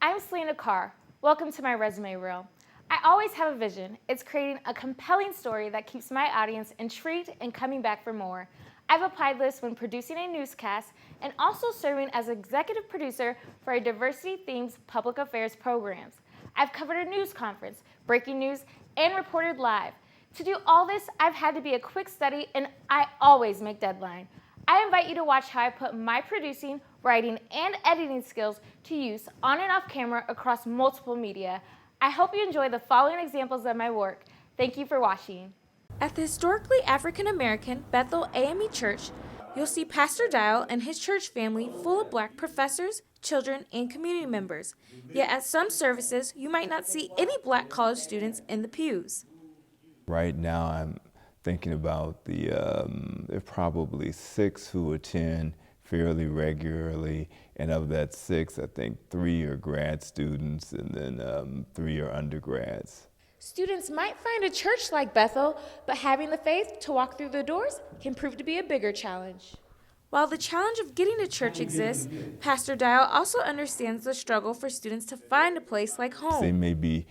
I'm Celina Carr. Welcome to my resume reel. I always have a vision. It's creating a compelling story that keeps my audience intrigued and coming back for more. I've applied this when producing a newscast and also serving as executive producer for a diversity-themed public affairs programs. I've covered a news conference, breaking news, and reported live. To do all this, I've had to be a quick study, and I always make deadline. I invite you to watch how I put my producing, writing, and editing skills to use on and off camera across multiple media. I hope you enjoy the following examples of my work. Thank you for watching. At the historically African-American Bethel AME Church, you'll see Pastor Dial and his church family full of Black professors, children, and community members. Yet at some services, you might not see any Black college students in the pews. Right now, I'm thinking about there are probably 6 who attend fairly regularly, and of that 6, I think 3 are grad students, and then 3 are undergrads. Students might find a church like Bethel, but having the faith to walk through the doors can prove to be a bigger challenge. While the challenge of getting to church exists, Pastor Dial also understands the struggle for students to find a place like home. They may be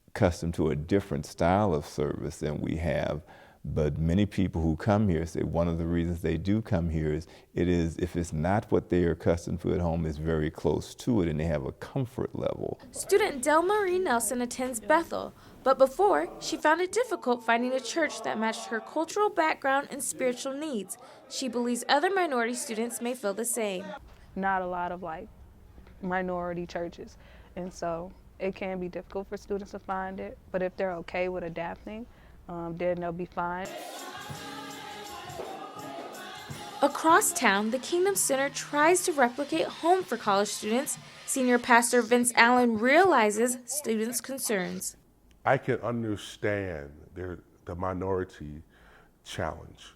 accustomed to a different style of service than we have, but many people who come here say one of the reasons they do come here is if it's not what they are accustomed to at home, it's very close to it and they have a comfort level. Student Del Marie Nelson attends Bethel, but before, she found it difficult finding a church that matched her cultural background and spiritual needs. She believes other minority students may feel the same. Not a lot of minority churches, and so it can be difficult for students to find it, but if they're okay with adapting, then they'll be fine. Across town, the Kingdom Center tries to replicate home for college students. Senior Pastor Vince Allen realizes students' concerns. I can understand the minority challenge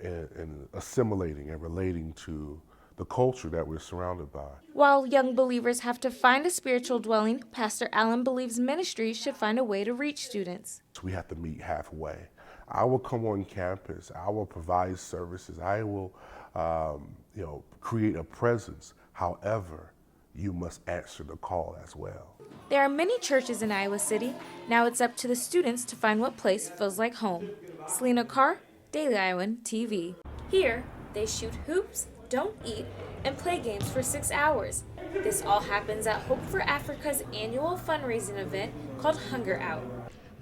in assimilating and relating to the culture that we're surrounded by. While young believers have to find a spiritual dwelling, Pastor Allen believes ministry should find a way to reach students. We have to meet halfway. I will come on campus. I will provide services. I will, create a presence. However, you must answer the call as well. There are many churches in Iowa City. Now it's up to the students to find what place feels like home. Celina Carr, Daily Iowan TV. Here, they shoot hoops, don't eat, and play games for 6 hours. This all happens at Hope for Africa's annual fundraising event called Hunger Out.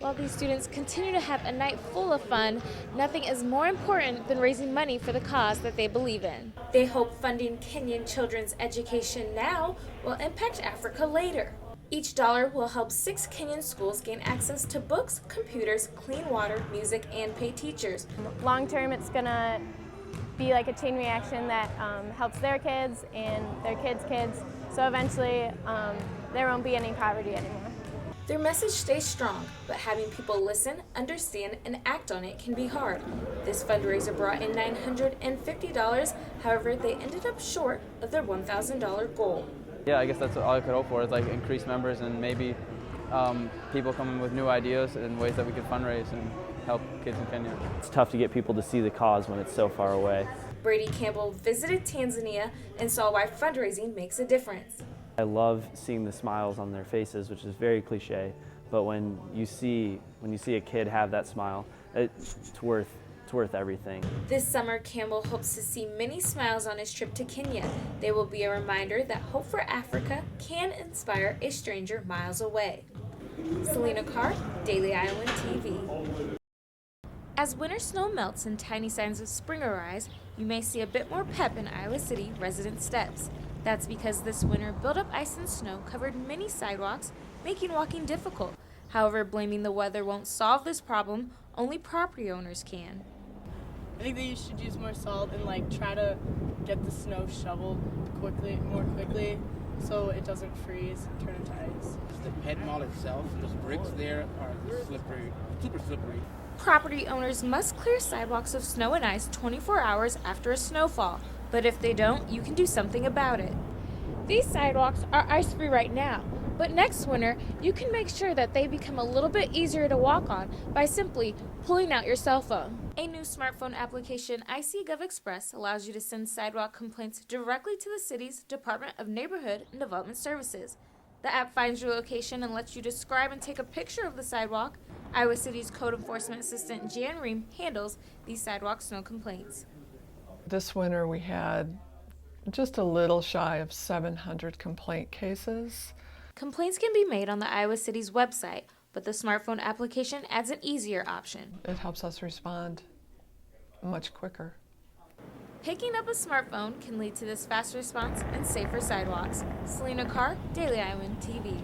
While these students continue to have a night full of fun, nothing is more important than raising money for the cause that they believe in. They hope funding Kenyan children's education now will impact Africa later. Each dollar will help 6 Kenyan schools gain access to books, computers, clean water, music, and pay teachers. Long term, it's gonna be like a chain reaction that helps their kids and their kids' kids. So eventually, there won't be any poverty anymore. Their message stays strong, but having people listen, understand, and act on it can be hard. This fundraiser brought in $950. However, they ended up short of their $1,000 goal. Yeah, I guess that's all I could hope for is increased members and maybe people coming with new ideas and ways that we could fundraise and help kids in Kenya. It's tough to get people to see the cause when it's so far away. Brady Campbell visited Tanzania and saw why fundraising makes a difference. I love seeing the smiles on their faces, which is very cliche, but when you see a kid have that smile, it's worth everything. This summer, Campbell hopes to see many smiles on his trip to Kenya. They will be a reminder that Hope for Africa can inspire a stranger miles away. Celina Carr, Daily Iowan TV. As winter snow melts and tiny signs of spring arise, you may see a bit more pep in Iowa City resident steps. That's because this winter, built-up ice and snow covered many sidewalks, making walking difficult. However, blaming the weather won't solve this problem. Only property owners can. I think that you should use more salt and try to get the snow shoveled more quickly, so it doesn't freeze and turn into ice. The pet mall itself, those bricks there are slippery, super slippery. Property owners must clear sidewalks of snow and ice 24 hours after a snowfall, but if they don't, you can do something about it. These sidewalks are ice-free right now, but next winter, you can make sure that they become a little bit easier to walk on by simply pulling out your cell phone. A new smartphone application, ICGov Express, allows you to send sidewalk complaints directly to the city's Department of Neighborhood and Development Services. The app finds your location and lets you describe and take a picture of the sidewalk. Iowa City's code enforcement assistant Jan Ream handles these sidewalk snow complaints. This winter we had just a little shy of 700 complaint cases. Complaints can be made on the Iowa City's website, but the smartphone application adds an easier option. It helps us respond much quicker. Picking up a smartphone can lead to this fast response and safer sidewalks. Celina Carr, Daily Iowan TV.